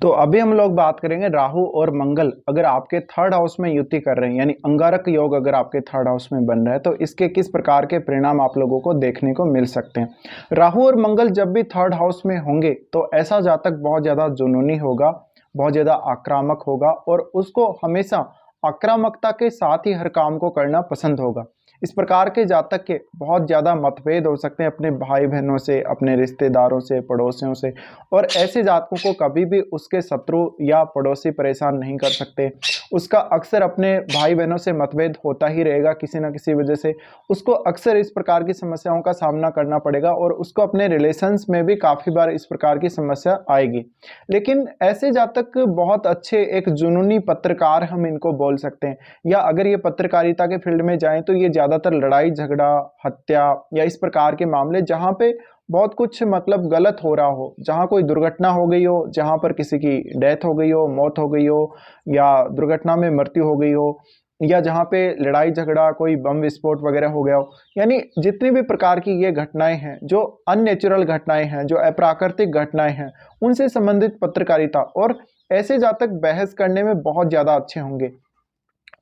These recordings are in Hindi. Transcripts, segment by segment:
तो अभी हम लोग बात करेंगे राहु और मंगल अगर आपके थर्ड हाउस में युति कर रहे हैं, यानी अंगारक योग अगर आपके थर्ड हाउस में बन रहा है तो इसके किस प्रकार के परिणाम आप लोगों को देखने को मिल सकते हैं। राहु और मंगल जब भी थर्ड हाउस में होंगे तो ऐसा जातक बहुत ज़्यादा जुनूनी होगा, बहुत ज़्यादा आक्रामक होगा और उसको हमेशा आक्रामकता के साथ ही हर काम को करना पसंद होगा। इस प्रकार के जातक के बहुत ज़्यादा मतभेद हो सकते हैं अपने भाई बहनों से, अपने रिश्तेदारों से, पड़ोसियों से, और ऐसे जातकों को कभी भी उसके शत्रु या पड़ोसी परेशान नहीं कर सकते। उसका अक्सर अपने भाई बहनों से मतभेद होता ही रहेगा किसी न किसी वजह से। उसको अक्सर इस प्रकार की समस्याओं का सामना करना पड़ेगा और उसको अपने रिलेशंस में भी काफ़ी बार इस प्रकार की समस्या आएगी। लेकिन ऐसे जातक बहुत अच्छे एक जुनूनी पत्रकार हम इनको बोल सकते हैं, या अगर ये पत्रकारिता के फील्ड में जाएं तो ये ज़्यादातर लड़ाई झगड़ा, हत्या या इस प्रकार के मामले जहाँ पे बहुत कुछ मतलब गलत हो रहा हो, जहाँ कोई दुर्घटना हो गई हो, जहाँ पर किसी की डेथ हो गई हो, मौत हो गई हो या दुर्घटना में मृत्यु हो गई हो, या जहाँ पे लड़ाई झगड़ा, कोई बम विस्फोट वगैरह हो गया हो, यानी जितनी भी प्रकार की ये घटनाएं हैं, जो अननेचुरल घटनाएं हैं, जो अप्राकृतिक घटनाएं हैं, उनसे संबंधित पत्रकारिता, और ऐसे जातक बहस करने में बहुत ज़्यादा अच्छे होंगे।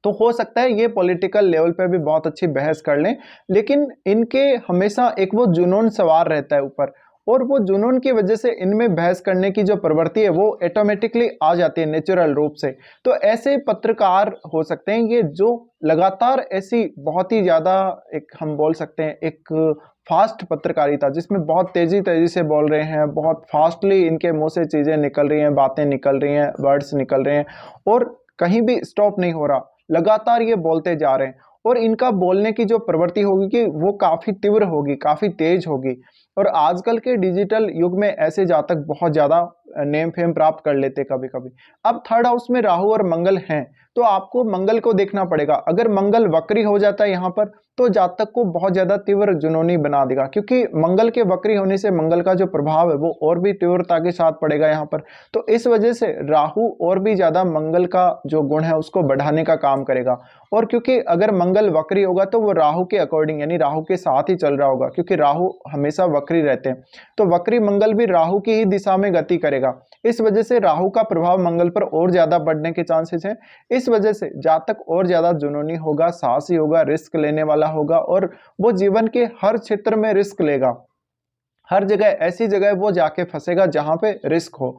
तो हो सकता है ये पॉलिटिकल लेवल पे भी बहुत अच्छी बहस कर लें, लेकिन इनके हमेशा एक वो जुनून सवार रहता है ऊपर, और वो जुनून की वजह से इनमें बहस करने की जो प्रवृत्ति है वो ऑटोमेटिकली आ जाती है नेचुरल रूप से। तो ऐसे पत्रकार हो सकते हैं ये जो लगातार ऐसी बहुत ही ज़्यादा एक हम बोल सकते हैं एक फास्ट पत्रकारिता, जिसमें बहुत तेजी तेजी से बोल रहे हैं, बहुत फास्टली इनके मुंह से चीज़ें निकल रही हैं, बातें निकल रही हैं, वर्ड्स निकल रहे हैं और कहीं भी स्टॉप नहीं हो रहा, लगातार ये बोलते जा रहे हैं। और इनका बोलने की जो प्रवृत्ति होगी कि वो काफ़ी तीव्र होगी, काफ़ी तेज होगी। और आजकल के डिजिटल युग में ऐसे जातक बहुत ज़्यादा नेम फेम प्राप्त कर लेते कभी कभी। अब थर्ड हाउस में राहु और मंगल हैं तो आपको मंगल को देखना पड़ेगा। अगर मंगल वक्री हो जाता है यहाँ पर तो जातक को बहुत ज़्यादा तीव्र जुनूनी बना देगा, क्योंकि मंगल के वक्री होने से मंगल का जो प्रभाव है वो और भी तीव्रता के साथ पड़ेगा यहाँ पर। तो इस वजह से राहु और भी ज़्यादा मंगल का जो गुण है उसको बढ़ाने का काम करेगा। और क्योंकि अगर मंगल वक्री होगा तो वो राहु के अकॉर्डिंग यानी राहु के साथ ही चल रहा होगा, क्योंकि राहु हमेशा वक्री रहते हैं, तो वक्री मंगल भी राहु की ही दिशा में गति करेगा। इस वजह से राहु का प्रभाव मंगल पर और ज्यादा बढ़ने के चांसेस हैं। इस वजह से जातक और ज्यादा जुनूनी होगा, साहसी होगा, रिस्क लेने वाला होगा और वो जीवन के हर क्षेत्र में रिस्क लेगा। हर जगह ऐसी जगह वो जाके फंसेगा जहां पे रिस्क हो।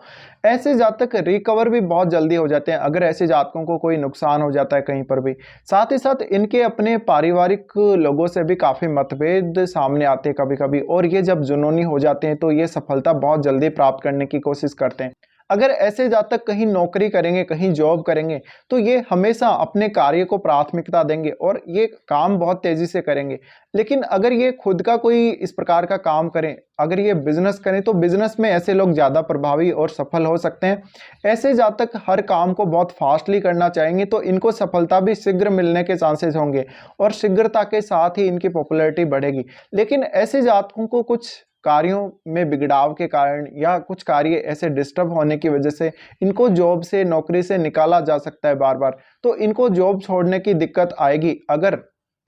ऐसे जातक रिकवर भी बहुत जल्दी हो जाते हैं अगर ऐसे जातकों को कोई नुकसान हो जाता है कहीं पर भी। साथ ही साथ इनके अपने पारिवारिक लोगों से भी काफ़ी मतभेद सामने आते हैं कभी कभी, और ये जब जुनूनी हो जाते हैं तो ये सफलता बहुत जल्दी प्राप्त करने की कोशिश करते हैं। अगर ऐसे जातक कहीं नौकरी करेंगे, कहीं जॉब करेंगे तो ये हमेशा अपने कार्य को प्राथमिकता देंगे और ये काम बहुत तेजी से करेंगे। लेकिन अगर ये खुद का कोई इस प्रकार का काम करें, अगर ये बिजनेस करें तो बिजनेस में ऐसे लोग ज़्यादा प्रभावी और सफल हो सकते हैं। ऐसे जातक हर काम को बहुत फास्टली करना चाहेंगे तो इनको सफलता भी शीघ्र मिलने के चांसेस होंगे और शीघ्रता के साथ ही इनकी पॉपुलैरिटी बढ़ेगी। लेकिन ऐसे जातकों को कुछ कार्यों में बिगड़ाव के कारण या कुछ कार्य ऐसे डिस्टर्ब होने की वजह से इनको जॉब से, नौकरी से निकाला जा सकता है बार बार। तो इनको जॉब छोड़ने की दिक्कत आएगी अगर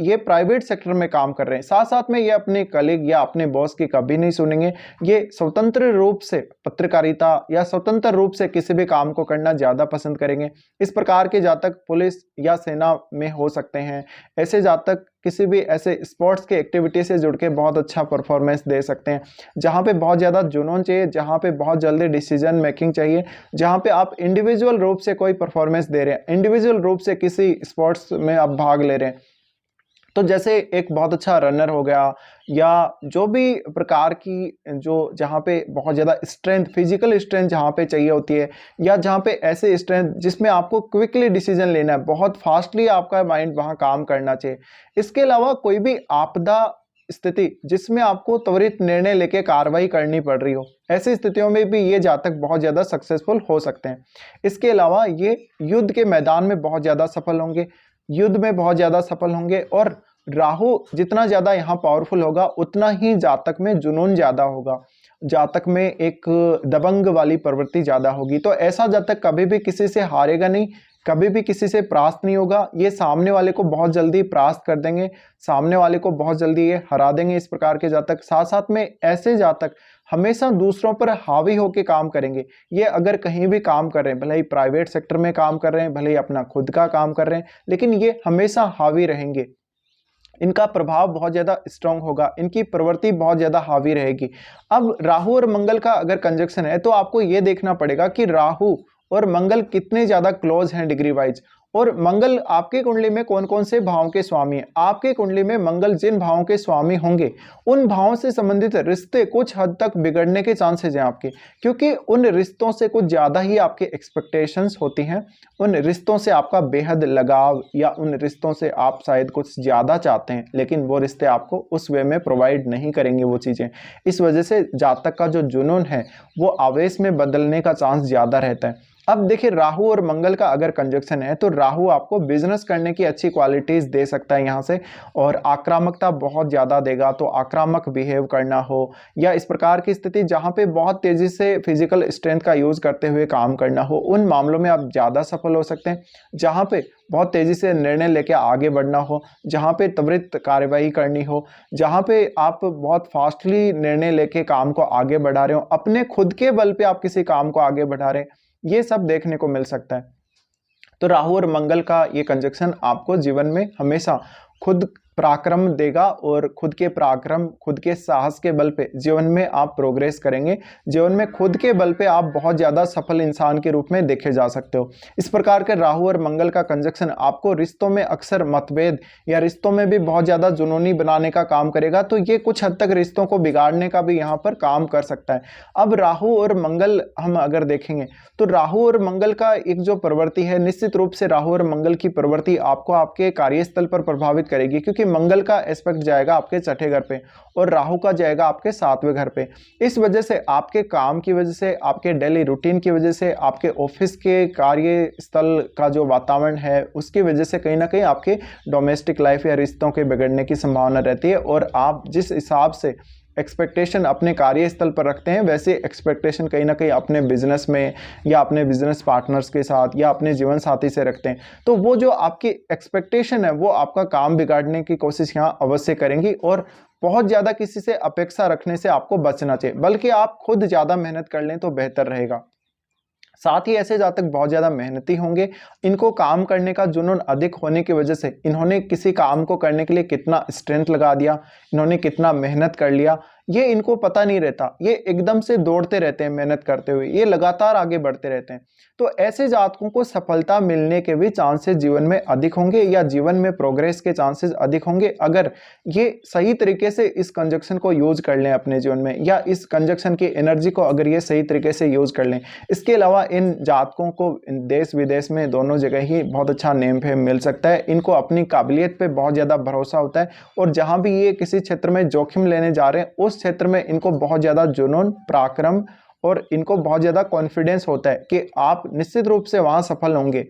ये प्राइवेट सेक्टर में काम कर रहे हैं। साथ साथ में ये अपने कलीग या अपने बॉस की कभी नहीं सुनेंगे। ये स्वतंत्र रूप से पत्रकारिता या स्वतंत्र रूप से किसी भी काम को करना ज़्यादा पसंद करेंगे। इस प्रकार के जातक पुलिस या सेना में हो सकते हैं। ऐसे जातक किसी भी ऐसे स्पोर्ट्स के एक्टिविटी से जुड़ के बहुत अच्छा परफॉर्मेंस दे सकते हैं, जहाँ पे बहुत ज़्यादा जुनून चाहिए, जहाँ पे बहुत जल्दी डिसीजन मेकिंग चाहिए, जहाँ पे आप इंडिविजुअल रूप से कोई परफॉर्मेंस दे रहे हैं, इंडिविजुअल रूप से किसी स्पोर्ट्स में आप भाग ले रहे हैं। तो जैसे एक बहुत अच्छा रनर हो गया, या जो भी प्रकार की जो जहाँ पे बहुत ज़्यादा स्ट्रेंथ, फिजिकल स्ट्रेंथ जहाँ पे चाहिए होती है, या जहाँ पे ऐसे स्ट्रेंथ जिसमें आपको क्विकली डिसीजन लेना है, बहुत फास्टली आपका माइंड वहाँ काम करना चाहिए। इसके अलावा कोई भी आपदा स्थिति जिसमें आपको त्वरित निर्णय लेके कार्रवाई करनी पड़ रही हो, ऐसी स्थितियों में भी ये जातक बहुत ज़्यादा सक्सेसफुल हो सकते हैं। इसके अलावा ये युद्ध के मैदान में बहुत ज़्यादा सफल होंगे, युद्ध में बहुत ज़्यादा सफल होंगे, और राहु जितना ज़्यादा यहाँ पावरफुल होगा उतना ही जातक में जुनून ज़्यादा होगा, जातक में एक दबंग वाली प्रवृत्ति ज़्यादा होगी। तो ऐसा जातक कभी भी किसी से हारेगा नहीं, कभी भी किसी से परास्त नहीं होगा, ये सामने वाले को बहुत जल्दी परास्त कर देंगे, सामने वाले को बहुत जल्दी ये हरा देंगे, इस प्रकार के जातक। साथ साथ में ऐसे जातक हमेशा दूसरों पर हावी होकर काम करेंगे। ये अगर कहीं भी काम कर रहे हैं, भले ही प्राइवेट सेक्टर में काम कर रहे हैं, भले ही अपना खुद का काम कर रहे हैं, लेकिन ये हमेशा हावी रहेंगे। इनका प्रभाव बहुत ज़्यादा स्ट्रांग होगा, इनकी प्रवृत्ति बहुत ज़्यादा हावी रहेगी। अब राहु और मंगल का अगर कंजक्शन है तो आपको ये देखना पड़ेगा कि राहु और मंगल कितने ज़्यादा क्लोज हैं डिग्री वाइज, और मंगल आपके कुंडली में कौन कौन से भावों के स्वामी हैं। आपके कुंडली में मंगल जिन भावों के स्वामी होंगे उन भावों से संबंधित रिश्ते कुछ हद तक बिगड़ने के चांसेस हैं आपके, क्योंकि उन रिश्तों से कुछ ज़्यादा ही आपके एक्सपेक्टेशंस होती हैं, उन रिश्तों से आपका बेहद लगाव, या उन रिश्तों से आप शायद कुछ ज़्यादा चाहते हैं, लेकिन वो रिश्ते आपको उस वे में प्रोवाइड नहीं करेंगे वो चीज़ें। इस वजह से जातक का जो जुनून है वो आवेश में बदलने का चांस ज़्यादा रहता है। अब देखिए, राहु और मंगल का अगर कंजक्शन है तो राहु आपको बिजनेस करने की अच्छी क्वालिटीज दे सकता है यहाँ से, और आक्रामकता बहुत ज़्यादा देगा। तो आक्रामक बिहेव करना हो, या इस प्रकार की स्थिति जहाँ पे बहुत तेज़ी से फिजिकल स्ट्रेंथ का यूज़ करते हुए काम करना हो, उन मामलों में आप ज़्यादा सफल हो सकते हैं। जहाँ पे बहुत तेज़ी से निर्णय लेके आगे बढ़ना हो, जहाँ पे त्वरित कार्यवाही करनी हो, जहाँ पे आप बहुत फास्टली निर्णय लेके काम को आगे बढ़ा रहे हो, अपने खुद के बल पे आप किसी काम को आगे बढ़ा रहे हैं, ये सब देखने को मिल सकता है। तो राहु और मंगल का ये कंजक्शन आपको जीवन में हमेशा खुद पराक्रम देगा, और खुद के पराक्रम, खुद के साहस के बल पे जीवन में आप प्रोग्रेस करेंगे। जीवन में खुद के बल पे आप बहुत ज़्यादा सफल इंसान के रूप में देखे जा सकते हो। इस प्रकार के राहु और मंगल का कंजक्शन आपको रिश्तों में अक्सर मतभेद या रिश्तों में भी बहुत ज़्यादा जुनूनी बनाने का काम करेगा। तो ये कुछ हद तक रिश्तों को बिगाड़ने का भी यहाँ पर काम कर सकता है। अब राहु और मंगल हम अगर देखेंगे तो राहु और मंगल का एक जो प्रवृत्ति है, निश्चित रूप से राहु और मंगल की प्रवृत्ति आपको आपके कार्यस्थल पर प्रभावित करेगी, क्योंकि मंगल का एस्पेक्ट जाएगा आपके छठे घर पे और राहु का जाएगा आपके सातवें घर पे। इस वजह से आपके काम की वजह से, आपके डेली रूटीन की वजह से, आपके ऑफिस के कार्यस्थल का जो वातावरण है उसकी वजह से कहीं ना कहीं आपके डोमेस्टिक लाइफ या रिश्तों के बिगड़ने की संभावना रहती है। और आप जिस हिसाब से एक्सपेक्टेशन अपने कार्यस्थल पर रखते हैं, वैसे एक्सपेक्टेशन कहीं ना कहीं अपने बिजनेस में या अपने बिजनेस पार्टनर्स के साथ या अपने जीवन साथी से रखते हैं। तो वो जो आपकी एक्सपेक्टेशन है वो आपका काम बिगाड़ने की कोशिश यहाँ अवश्य करेंगी, और बहुत ज़्यादा किसी से अपेक्षा रखने से आपको बचना चाहिए, बल्कि आप खुद ज़्यादा मेहनत कर लें तो बेहतर रहेगा। साथ ही ऐसे जातक बहुत ज़्यादा मेहनती होंगे, इनको काम करने का जुनून अधिक होने की वजह से इन्होंने किसी काम को करने के लिए कितना स्ट्रेंथ लगा दिया, इन्होंने कितना मेहनत कर लिया, ये इनको पता नहीं रहता। ये एकदम से दौड़ते रहते हैं मेहनत करते हुए, ये लगातार आगे बढ़ते रहते हैं। तो ऐसे जातकों को सफलता मिलने के भी चांसेस जीवन में अधिक होंगे, या जीवन में प्रोग्रेस के चांसेस अधिक होंगे, अगर ये सही तरीके से इस कंजक्शन को यूज कर लें अपने जीवन में, या इस कंजक्शन की एनर्जी को अगर ये सही तरीके से यूज कर लें। इसके अलावा इन जातकों को देश विदेश में दोनों जगह ही बहुत अच्छा नेम फेम मिल सकता है। इनको अपनी काबिलियत पे बहुत ज़्यादा भरोसा होता है, और जहाँ भी ये किसी क्षेत्र में जोखिम लेने जा रहे हैं उस क्षेत्र में इनको बहुत ज़्यादा जुनून, पराक्रम और इनको बहुत ज़्यादा कॉन्फिडेंस होता है कि आप निश्चित रूप से वहाँ सफल होंगे।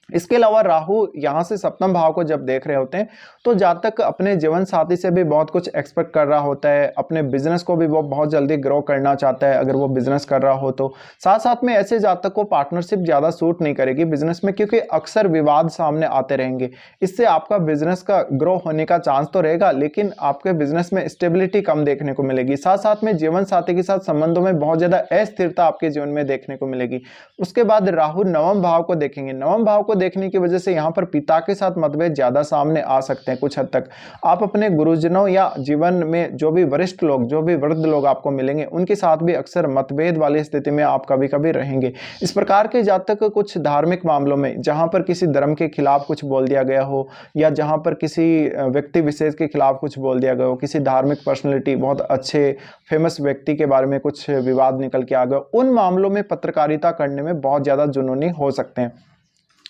इसके अलावा राहु यहाँ से सप्तम भाव को जब देख रहे होते हैं तो जातक अपने जीवन साथी से भी बहुत कुछ एक्सपेक्ट कर रहा होता है, अपने बिजनेस को भी वो बहुत जल्दी ग्रो करना चाहता है अगर वो बिजनेस कर रहा हो तो। साथ साथ में ऐसे जातक को पार्टनरशिप ज़्यादा सूट नहीं करेगी बिजनेस में, क्योंकि अक्सर विवाद सामने आते रहेंगे। इससे आपका बिजनेस का ग्रो होने का चांस तो रहेगा, लेकिन आपके बिजनेस में स्टेबिलिटी कम देखने को मिलेगी। साथ साथ में जीवन साथी के साथ संबंधों में बहुत ज़्यादा अस्थिरता आपके जीवन में देखने को मिलेगी। उसके बाद राहु नवम भाव को देखेंगे। नवम भाव को देखने की वजह से यहाँ पर पिता के साथ मतभेद ज्यादा सामने आ सकते हैं। कुछ हद तक आप अपने गुरुजनों या जीवन में जो भी वरिष्ठ लोग, जो भी वृद्ध लोग आपको मिलेंगे, उनके साथ भी अक्सर मतभेद वाली स्थिति में आप कभी कभी रहेंगे। इस प्रकार के जातक कुछ धार्मिक मामलों में जहाँ पर किसी धर्म के खिलाफ कुछ बोल दिया गया हो, या जहाँ पर किसी व्यक्ति विशेष के खिलाफ कुछ बोल दिया गया हो, किसी धार्मिक पर्सनैलिटी, बहुत अच्छे फेमस व्यक्ति के बारे में कुछ विवाद निकल के आ गया, उन मामलों में पत्रकारिता करने में बहुत ज़्यादा जुनूनी हो सकते हैं।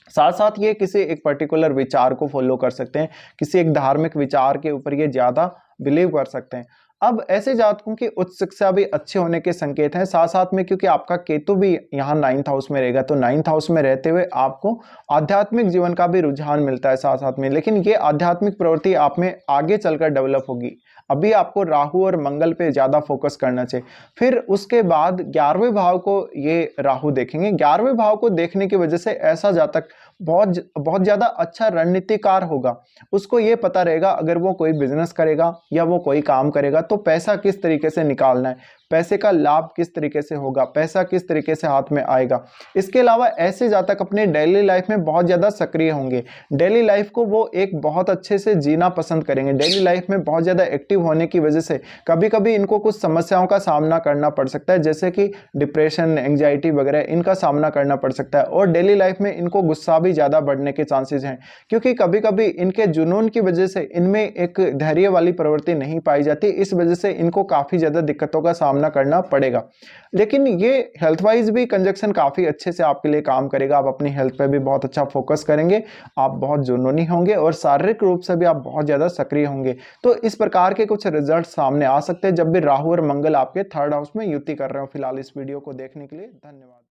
साथ साथ ये किसी एक पर्टिकुलर विचार को फॉलो कर सकते हैं, किसी एक धार्मिक विचार के ऊपर ये ज़्यादा बिलीव कर सकते हैं। अब ऐसे जातकों की उच्च शिक्षा भी अच्छे होने के संकेत हैं। साथ साथ में क्योंकि आपका केतु भी यहाँ 9th हाउस में रहेगा, तो 9th हाउस में रहते हुए आपको आध्यात्मिक जीवन का भी रुझान मिलता है साथ साथ में। लेकिन ये आध्यात्मिक प्रवृत्ति आप में आगे चलकर डेवलप होगी। अभी आपको राहु और मंगल पे ज़्यादा फोकस करना चाहिए। फिर उसके बाद 11वें भाव को ये राहु देखेंगे। 11वें भाव को देखने की वजह से ऐसा जातक बहुत बहुत ज़्यादा अच्छा रणनीतिकार होगा। उसको ये पता रहेगा अगर वो कोई बिजनेस करेगा या वो कोई काम करेगा तो पैसा किस तरीके से निकालना है, पैसे का लाभ किस तरीके से होगा, पैसा किस तरीके से हाथ में आएगा। इसके अलावा ऐसे जातक अपने डेली लाइफ में बहुत ज़्यादा सक्रिय होंगे। डेली लाइफ को वो एक बहुत अच्छे से जीना पसंद करेंगे। डेली लाइफ में बहुत ज़्यादा एक्टिव होने की वजह से कभी कभी इनको कुछ समस्याओं का सामना करना पड़ सकता है, जैसे कि डिप्रेशन, एंग्जाइटी वगैरह, इनका सामना करना पड़ सकता है। और डेली लाइफ में इनको गुस्सा भी ज़्यादा बढ़ने के चांसेस हैं, क्योंकि कभी कभी इनके जुनून की वजह से इनमें एक धैर्य वाली प्रवृत्ति नहीं पाई जाती। इस वजह से इनको काफ़ी ज़्यादा दिक्कतों का सामना करना पड़ेगा। लेकिन ये हेल्थ वाइज भी कंजक्शन काफ़ी अच्छे से आपके लिए काम करेगा। आप अपनी हेल्थ पे भी बहुत अच्छा फोकस करेंगे, आप बहुत जुनूनी होंगे और शारीरिक रूप से भी आप बहुत ज़्यादा सक्रिय होंगे। तो इस प्रकार के कुछ रिजल्ट सामने आ सकते हैं जब भी राहु और मंगल आपके थर्ड हाउस में युति कर रहे हो। फिलहाल इस वीडियो को देखने के लिए धन्यवाद।